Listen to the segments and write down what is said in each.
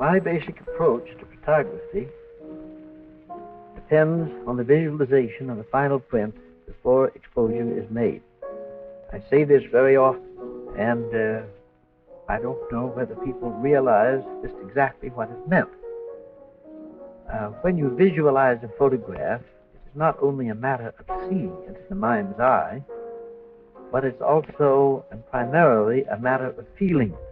My basic approach to photography depends on the visualization of the final print before exposure is made. I say this very often, and I don't know whether people realize just exactly what is meant. When you visualize a photograph, it is not only a matter of seeing it in the mind's eye, but it's also and primarily a matter of feeling it.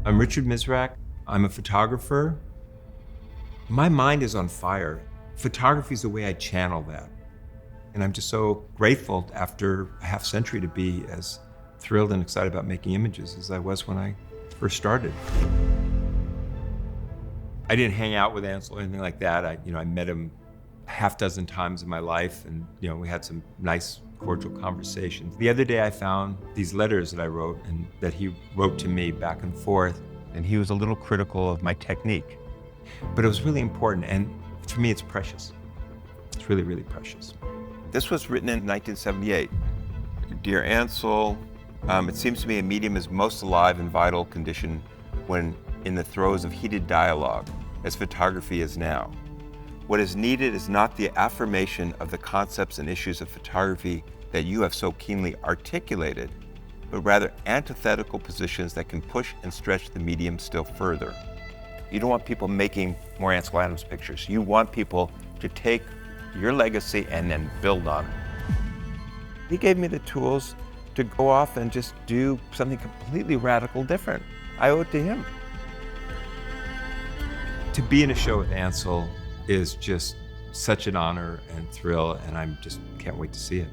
I'm Richard Misrach. I'm a photographer. My mind is on fire. Photography is the way I channel that. And I'm just so grateful after a half century to be as thrilled and excited about making images as I was when I first started. I didn't hang out with Ansel or anything like that. I met him a half dozen times in my life, and we had some nice, cordial conversations. The other day I found these letters that I wrote and that he wrote to me back and forth, and he was a little critical of my technique. But it was really important, and for me it's precious. It's really, really precious. This was written in 1978. Dear Ansel, it seems to me a medium is most alive and vital condition when in the throes of heated dialogue, as photography is now. What is needed is not the affirmation of the concepts and issues of photography that you have so keenly articulated, but rather antithetical positions that can push and stretch the medium still further. You don't want people making more Ansel Adams pictures. You want people to take your legacy and then build on it. He gave me the tools to go off and just do something completely radical different. I owe it to him. To be in a show with Ansel is just such an honor and thrill, and I just can't wait to see it.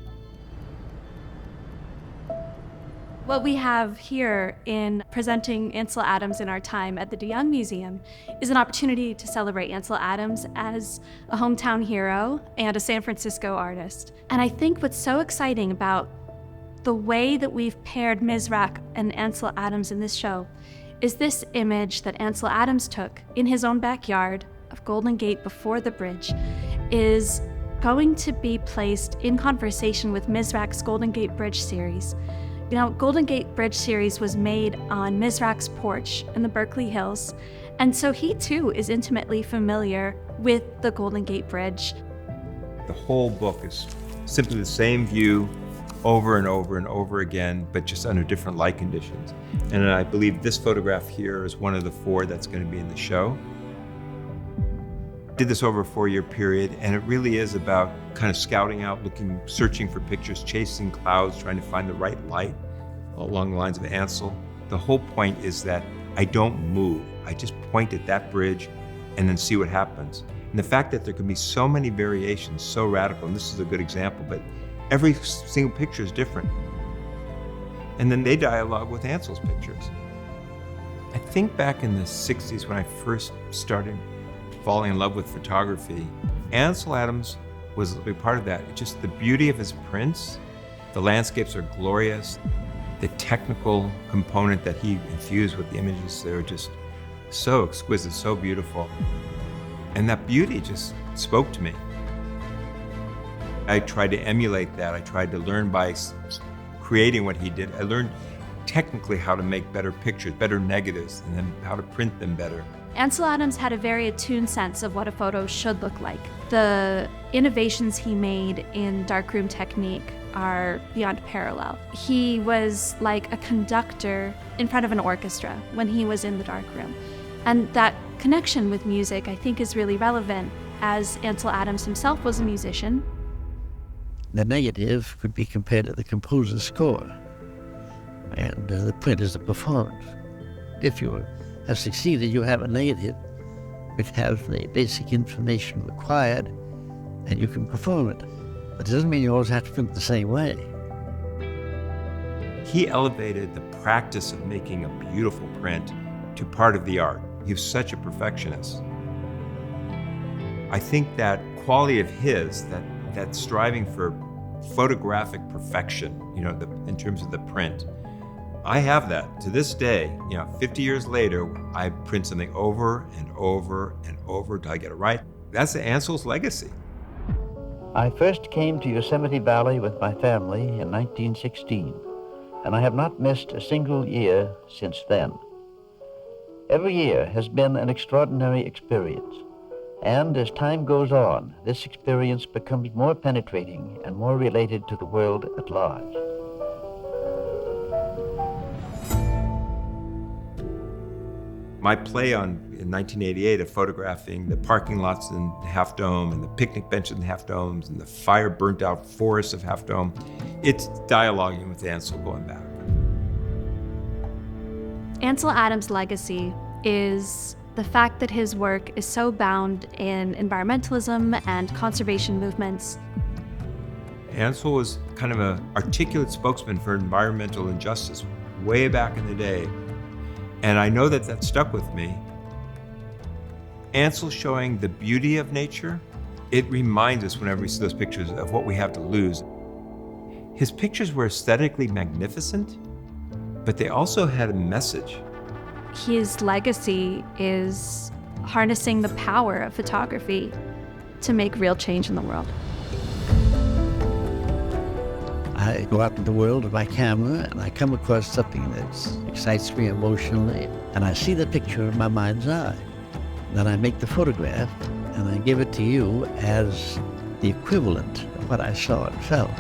What we have here in presenting Ansel Adams in our time at the DeYoung Museum is an opportunity to celebrate Ansel Adams as a hometown hero and a San Francisco artist. And I think what's so exciting about the way that we've paired Misrach and Ansel Adams in this show is this image that Ansel Adams took in his own backyard of Golden Gate before the bridge is going to be placed in conversation with Misrach's Golden Gate Bridge series. Golden Gate Bridge series was made on Misrach's porch in the Berkeley Hills, and so he too is intimately familiar with the Golden Gate Bridge. The whole book is simply the same view over and over and over again, but just under different light conditions. And I believe this photograph here is one of the 4 that's going to be in the show. Did this over a 4-year period, and it really is about kind of scouting out, searching for pictures, chasing clouds, trying to find the right light along the lines of Ansel. The whole point is that I don't move. I just point at that bridge and then see what happens. And the fact that there can be so many variations, so radical, and this is a good example, but every single picture is different. And then they dialogue with Ansel's pictures. I think back in the 60s when I first started falling in love with photography, Ansel Adams was a big part of that. Just the beauty of his prints, the landscapes are glorious, the technical component that he infused with the images, they were just so exquisite, so beautiful. And that beauty just spoke to me. I tried to emulate that. I tried to learn by creating what he did. I learned technically how to make better pictures, better negatives, and then how to print them better. Ansel Adams had a very attuned sense of what a photo should look like. The innovations he made in darkroom technique are beyond parallel. He was like a conductor in front of an orchestra when he was in the darkroom. And that connection with music, I think, is really relevant, as Ansel Adams himself was a musician. The negative could be compared to the composer's score, and the print is the performance. If you have succeeded, you have a negative which has the basic information required, and you can perform it. But it doesn't mean you always have to print the same way. He elevated the practice of making a beautiful print to part of the art. He was such a perfectionist. I think that quality of his, that striving for photographic perfection, in terms of the print, I have that to this day. 50 years later, I print something over and over and over till I get it right. That's Ansel's legacy. I first came to Yosemite Valley with my family in 1916. and I have not missed a single year since then. Every year has been an extraordinary experience, and as time goes on, this experience becomes more penetrating and more related to the world at large. My play in 1988 of photographing the parking lots in Half Dome and the picnic benches in Half Domes and the fire burnt out forests of Half Dome, it's dialoguing with Ansel going back. Ansel Adams' legacy is the fact that his work is so bound in environmentalism and conservation movements. Ansel was kind of an articulate spokesman for environmental injustice way back in the day. And I know that stuck with me. Ansel showing the beauty of nature, it reminds us whenever we see those pictures of what we have to lose. His pictures were aesthetically magnificent, but they also had a message. His legacy is harnessing the power of photography to make real change in the world. I go out in the world with my camera and I come across something that excites me emotionally, and I see the picture in my mind's eye. Then I make the photograph and I give it to you as the equivalent of what I saw and felt.